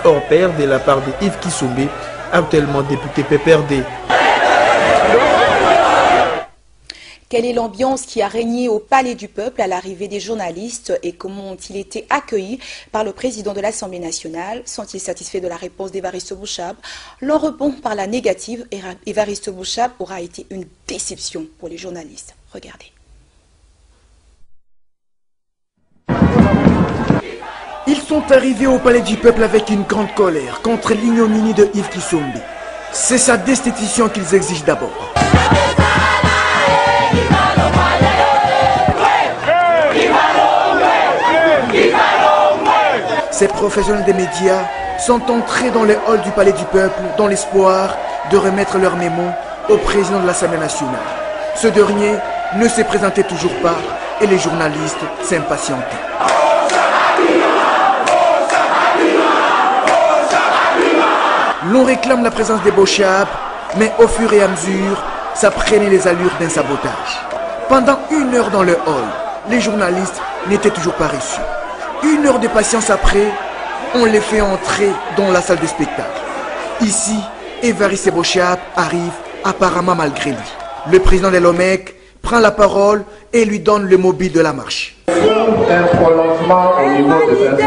Hors pair de la part de Yves Kisombe, actuellement député PPRD. Quelle est l'ambiance qui a régné au Palais du Peuple à l'arrivée des journalistes et comment ont-ils été accueillis par le président de l'Assemblée nationale? Sont-ils satisfaits de la réponse d'Évariste Bouchab? L'on répond par la négative. Évariste Bouchab aura été une déception pour les journalistes. Regardez. Ils sont arrivés au Palais du Peuple avec une grande colère contre l'ignominie de Yves Kisombe. C'est sa destitution qu'ils exigent d'abord. Ces professionnels des médias sont entrés dans le hall du Palais du Peuple dans l'espoir de remettre leur mémo au président de l'Assemblée nationale. Ce dernier ne s'est présenté toujours pas et les journalistes s'impatientaient. L'on réclame la présence des Bouchab, mais au fur et à mesure, ça prenait les allures d'un sabotage. Pendant 1 heure dans le hall, les journalistes n'étaient toujours pas reçus. 1 heure de patience après, on les fait entrer dans la salle de spectacle. Ici, Évariste Bouchab arrive apparemment malgré lui. Le président de l'OMEC prend la parole et lui donne le mobile de la marche. Un prolongement au niveau des instances.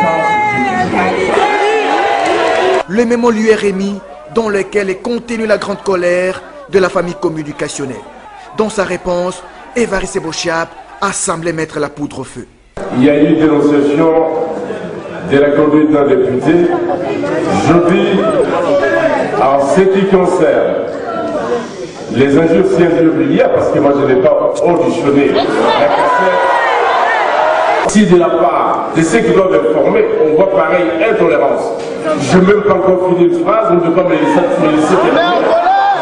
Le mémo lui est remis dans lequel est contenue la grande colère de la famille communicationnelle. Dans sa réponse, Évariste Bouchab a semblé mettre la poudre au feu. Il y a eu dénonciation de la conduite d'un député. Je dis, en ce qui concerne les injures, si injures il y a, parce que moi je n'ai pas auditionné. Si de la part de ceux qui doivent informer, on voit pareil intolérance. Je n'ai même pas encore fini une phrase, on ne peut pas me laisser terminer.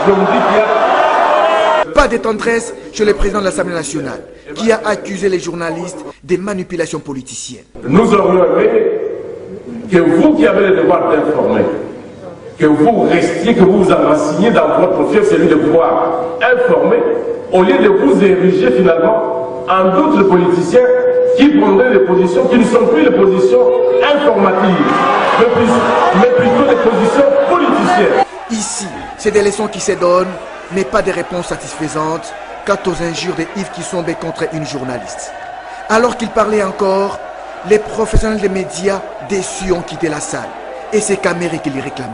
Je me dis qu'il y a... Pas de tendresse chez le président de l'Assemblée nationale, qui a accusé les journalistes des manipulations politiciennes. Nous aurions aimé que vous qui avez le devoir d'informer, que vous restiez, que vous vous enraciniez dans votre fief, celui de pouvoir informer, au lieu de vous ériger finalement en d'autres politiciens qui prendraient des positions qui ne sont plus des positions informatives, mais plutôt des positions politiciennes. Ici, c'est des leçons qui se donnent, mais pas des réponses satisfaisantes quant aux injures de Yves Kisombe contre une journaliste. Alors qu'il parlait encore, les professionnels des médias déçus ont quitté la salle et c'est Caméré qui les réclamait.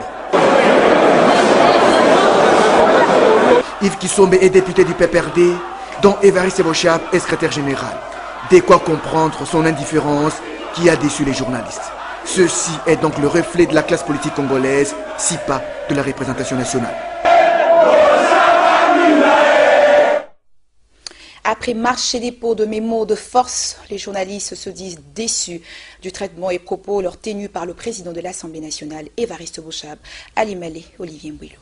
Yves Kisombe est député du PPRD, dont Évariste Bouchab est secrétaire général. De quoi comprendre son indifférence qui a déçu les journalistes. Ceci est donc le reflet de la classe politique congolaise, si pas de la représentation nationale. Après marche et dépôt de mémos de force, les journalistes se disent déçus du traitement et propos leur tenus par le président de l'Assemblée nationale, Évariste Bouchab, Ali Malé, Olivier Mbouilou.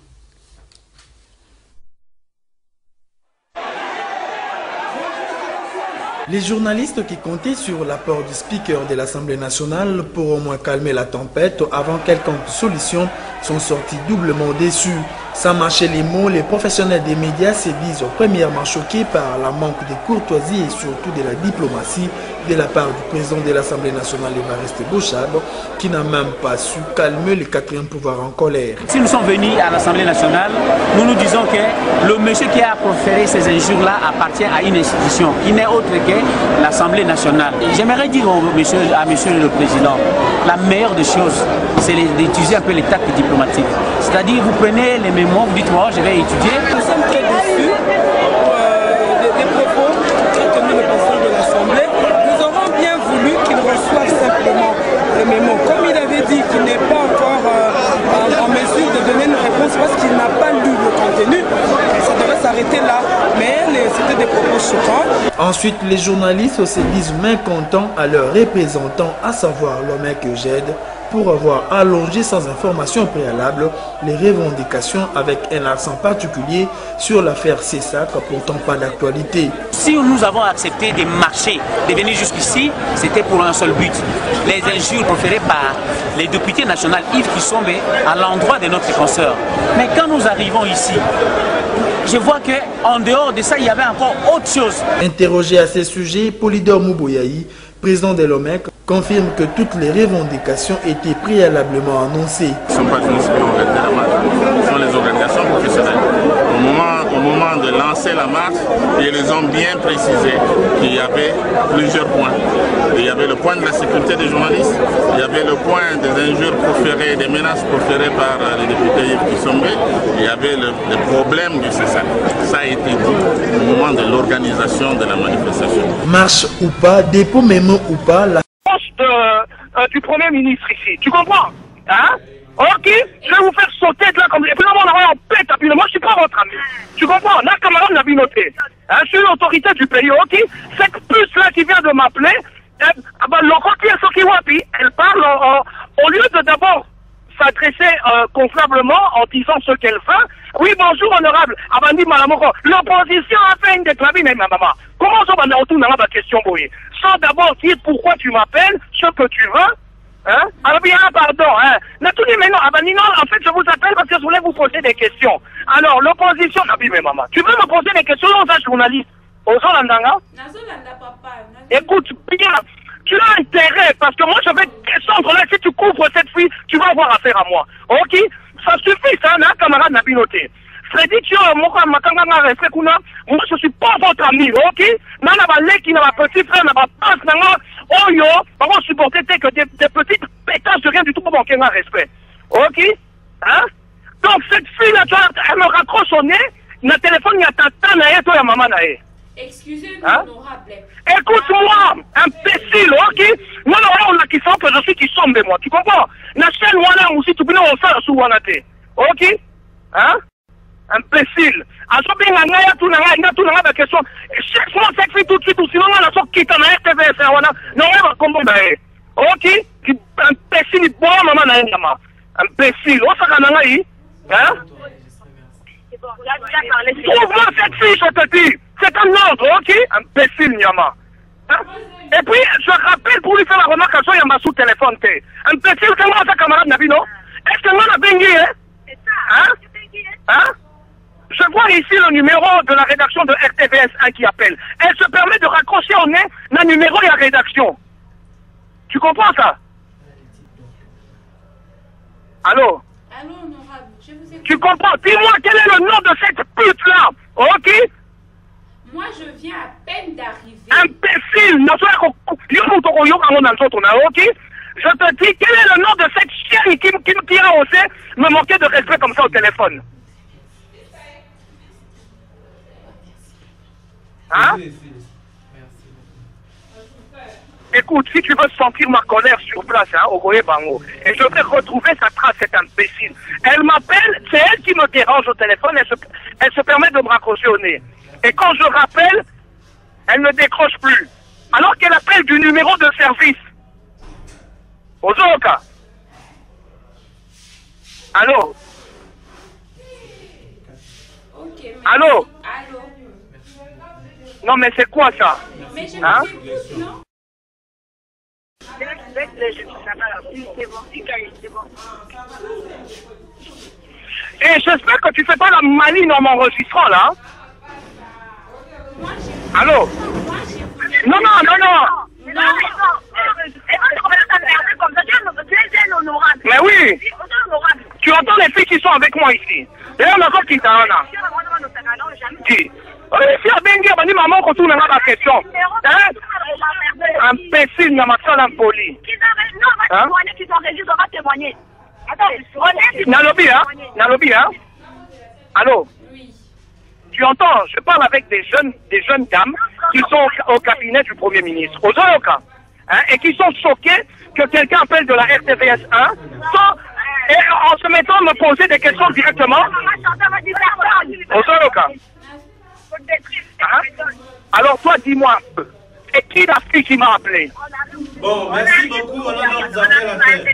Les journalistes qui comptaient sur l'apport du speaker de l'Assemblée nationale pour au moins calmer la tempête avant quelconque solution sont sortis doublement déçus. Sans mâcher les mots, les professionnels des médias se disent premièrement choqués par la manque de courtoisie et surtout de la diplomatie de la part du président de l'Assemblée nationale, Évariste Bouchab, qui n'a même pas su calmer le 4e pouvoir en colère. Si nous sommes venus à l'Assemblée nationale, nous nous disons que le monsieur qui a proféré ces injures-là appartient à une institution qui n'est autre que l'Assemblée nationale. J'aimerais dire à monsieur le Président, la meilleure des choses, c'est d'utiliser un peu les tactes diplomatiques. C'est-à-dire, vous prenez les mémoires, vous dites, moi, je vais étudier. Nous sommes très déçus des propos qu'a tenu le président de l'Assemblée. Nous aurons bien voulu qu'il reçoive simplement le mémo. Comme il avait dit qu'il n'est pas encore en mesure de donner une réponse parce qu'il n'a pas lu le contenu, ça devrait s'arrêter là. Mais c'était des propos choquants. Ensuite, les journalistes se disent mécontents à leurs représentants, à savoir l'OMEC GED, pour avoir allongé sans information préalable les revendications avec un accent particulier sur l'affaire CESAC, pourtant pas d'actualité. Si nous avons accepté de marcher, de venir jusqu'ici, c'était pour un seul but. Les injures proférées par les députés nationaux Yves Kisombe à l'endroit de notre consoeur. Mais quand nous arrivons ici, je vois qu'en dehors de ça, il y avait encore autre chose. Interrogé à ce sujet, Polydor Mouboyaï président de l'OMEC, confirme que toutes les revendications étaient préalablement annoncées. Ce ne sont pas les municipaux qui ont organisé la marche, ce sont les organisations professionnelles. Au moment de lancer la marche, ils les ont bien précisé qu'il y avait plusieurs points. Il y avait le point de la sécurité des journalistes, il y avait le point des injures proférées, des menaces proférées par les députés Yves Kissombe, il y avait le problème du CESAC. Ça a été dit au moment de l'organisation de la manifestation. Marche ou pas, dépôt mémo ou pas, la poste du Premier ministre ici, tu comprends? Hein? Ok, je vais vous faire sauter de là comme... Et puis là, on va en paix, moi je suis pas votre ami. Tu comprends? Là, camarade n'a vu noté. Hein, je suis l'autorité du pays, ok? Cette puce-là qui vient de m'appeler, elle parle au lieu de d'abord s'adresser convenablement en disant ce qu'elle fait. Oui, bonjour, honorable. Abandi Malamoko. L'opposition a fait une déclaration, mais maman. Comment ça va retourner dans la question, Boye? Sans d'abord dire pourquoi tu m'appelles, ce que tu veux. Hein? Alors bien, pardon, hein. Non, en fait, je vous appelle parce que je voulais vous poser des questions. Alors, l'opposition, mais maman, tu veux me poser des questions aux journalistes? Aux Olandanga? Écoute, bien, tu as intérêt, parce que moi, je vais descendre là, si tu couvres cette fille, tu vas avoir affaire à moi. Ok? Ça suffit, ça, un camarade n'a pas noté. Freddy, tu as moi, je suis pas votre ami, ok? Nana qui n'a pas petit frère, n'a pas passe, oh yo, par contre, supporter que des petites pétasses de rien du tout pour manquer un respect. Ok? Hein? Donc, cette fille-là, elle me raccroche au nez, le téléphone, il y a ta tante, toi, et maman, excusez-moi, hein? Honorable. Écoute-moi, imbécile, ok? Moi, on a qui sent que je suis qui sombre de moi, tu comprends? La chaîne, moi, là, aussi, tu peux nous faire sous Wanate. Ok? Hein? Imbécile. Alors, bien, il y a tout la question. Chaque fois, cette fille tout de suite, ou sinon, on a sorti qui t'en a RTVS, non, on va combattre. Ok? Imbécile, bon, maman, imbécile. On s'en a hein? Trouve-moi cette fille, je te dis. C'est un ordre, ok? Imbécile, Nyama. Hein? Et puis, je rappelle pour lui faire la remarque à soi, il y a ma sous-téléphone. Imbécile, c'est moi, sa camarade Nabino? Est-ce que moi, la bengi, hein? Hein? Hein? Je vois ici le numéro de la rédaction de RTVS 1 qui appelle. Elle se permet de raccrocher au nez le numéro et la rédaction. Tu comprends ça? Allô? Allô, honorable, je vous écoute. Tu comprends? Dis-moi quel est le nom de cette pute-là, ok? Moi, je viens à peine d'arriver. Imbécile! Ok? Je te dis, quel est le nom de cette chienne qui a osé me manquer de respect comme ça au téléphone? Hein? Écoute, si tu veux sentir ma colère sur place, hein, au Goye Bango, et je vais retrouver sa trace, cette imbécile. Elle m'appelle, c'est elle qui me dérange au téléphone, elle se permet de me raccrocher au nez. Et quand je rappelle, elle ne décroche plus. Alors qu'elle appelle du numéro de service. Ozoka. Allô? Ok, allô? Allô? Non, mais c'est quoi ça? Mais je hein? écoute, non? Et j'espère que tu fais pas la maline en m'enregistrant là. Allô? Non. Mais oui. Tu entends les filles qui sont avec moi ici. D'ailleurs, on a encore qui t'a qui? Si à Bengue, on dit maman qu'on tourne la question. Imbécile, il y a ma salle impoli. Qui s'enregistre, on va témoigner. Nalobi, hein? Allô? Oui. Tu entends? Je parle avec des jeunes dames qui sont au cabinet du Premier ministre, aux Oloka, hein, et qui sont choquées que quelqu'un appelle de la RTVS 1 et en se mettant à me poser des questions directement aux Oloka. Hein? Alors toi, dis-moi un peu. Et qui la fille qui m'a appelé? Bon, merci beaucoup, on a notre affaire à faire.